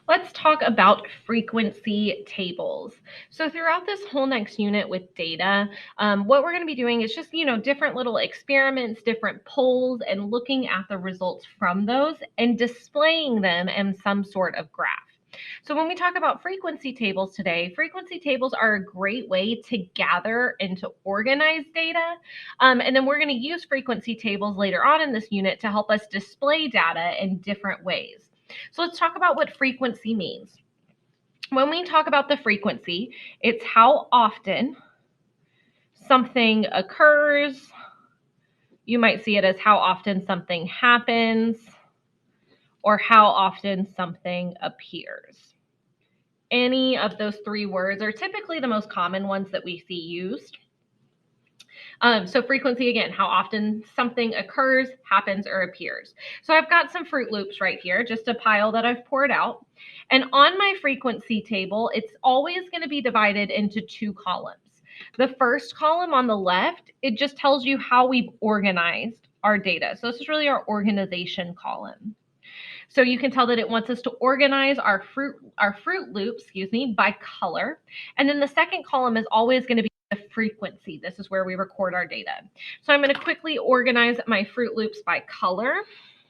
Let's talk about frequency tables. So throughout this whole next unit with data, what we're going to be doing is just, different little experiments, different polls, and looking at the results from those and displaying them in some sort of graph. So when we talk about frequency tables today, frequency tables are a great way to gather and to organize data. And then we're going to use frequency tables later on in this unit to help us display data in different ways. So let's talk about what frequency means. When we talk about the frequency, it's how often something occurs. You might see it as how often something happens or how often something appears. Any of those three words are typically the most common ones that we see used. So frequency, again, how often something occurs, happens, or appears. So I've got some Fruit Loops right here, just a pile that I've poured out. And on my frequency table, it's always going to be divided into two columns. The first column on the left, it just tells you how we've organized our data. So this is really our organization column. So you can tell that it wants us to organize our Fruit Loops, by color. And then the second column is always going to be the frequency. This is where we record our data. So I'm going to quickly organize my Fruit Loops by color.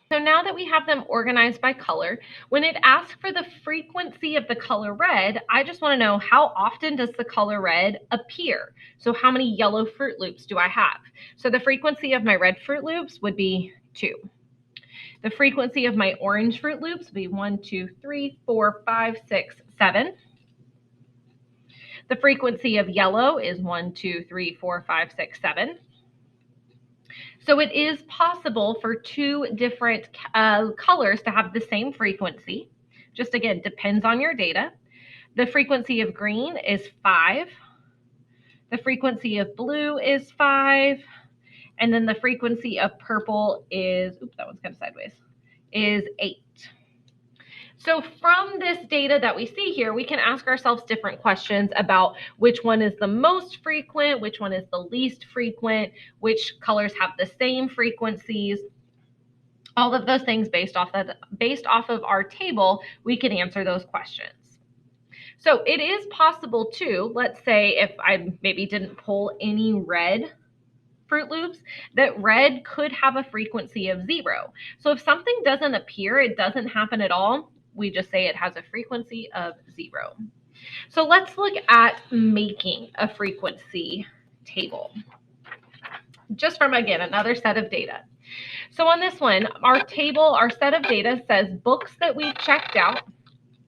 So now that we have them organized by color, when it asks for the frequency of the color red, I just want to know how often does the color red appear? So how many yellow Fruit Loops do I have? So the frequency of my red Fruit Loops would be 2. The frequency of my orange Fruit Loops would be 1, 2, 3, 4, 5, 6, 7. The frequency of yellow is 1, 2, 3, 4, 5, 6, 7. So it is possible for two different colors to have the same frequency. Just again, depends on your data. The frequency of green is 5. The frequency of blue is 5. And then the frequency of purple is, oops, that one's kind of sideways, is 8. So from this data that we see here, we can ask ourselves different questions about which one is the most frequent, which one is the least frequent, which colors have the same frequencies. All of those things based off of our table, we can answer those questions. So it is possible too, let's say if I maybe didn't pull any red Fruit Loops, that red could have a frequency of 0. So if something doesn't appear, it doesn't happen at all, we just say it has a frequency of 0. So let's look at making a frequency table. Just from, again, another set of data. So on this one, our set of data says books that we've checked out,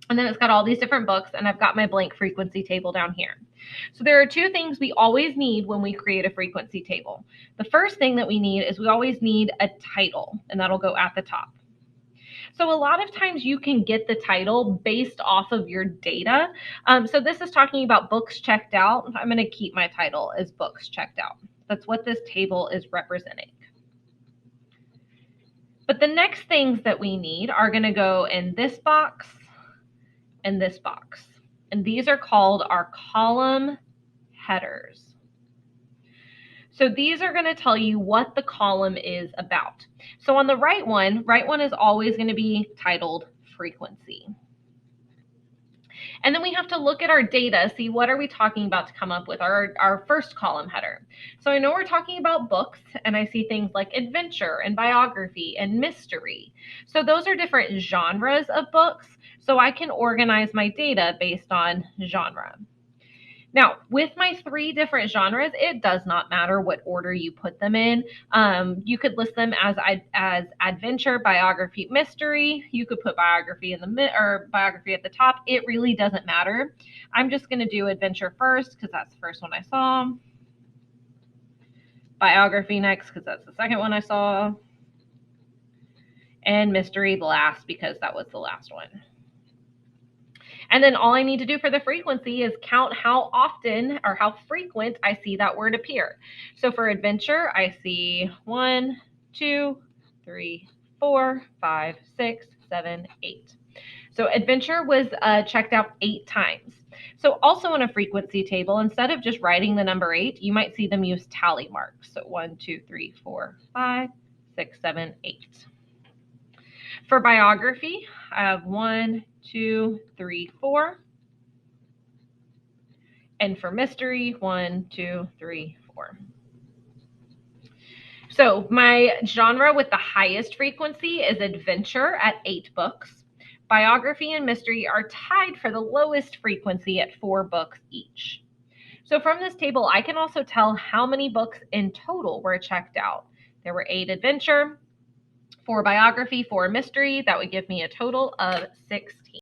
and then it's got all these different books, and I've got my blank frequency table down here. So there are two things we always need when we create a frequency table. The first thing that we need is we always need a title, and that'll go at the top. So a lot of times you can get the title based off of your data. So this is talking about books checked out. I'm going to keep my title as books checked out. That's what this table is representing. But the next things that we need are going to go in this box and this box. And these are called our column headers. So these are going to tell you what the column is about. So on the right one is always going to be titled frequency. And then we have to look at our data, see what are we talking about to come up with our first column header. So I know we're talking about books, and I see things like adventure and biography and mystery. So those are different genres of books. So I can organize my data based on genre. Now, with my 3 different genres, it does not matter what order you put them in. You could list them as adventure, biography, mystery. You could put biography in biography at the top. It really doesn't matter. I'm just going to do adventure first because that's the first one I saw. Biography next because that's the second one I saw. And mystery last because that was the last one. And then all I need to do for the frequency is count how often or how frequent I see that word appear. So for adventure, I see 1, 2, 3, 4, 5, 6, 7, 8. So adventure was checked out 8 times. So also in a frequency table, instead of just writing the number 8, you might see them use tally marks. So 1, 2, 3, 4, 5, 6, 7, 8. For biography, I have 1, 2, 3, 4. And for mystery, 1, 2, 3, 4. So my genre with the highest frequency is adventure at 8 books. Biography and mystery are tied for the lowest frequency at 4 books each. So from this table, I can also tell how many books in total were checked out. There were 8 adventure, 4 biography, 4 mystery. That would give me a total of 16.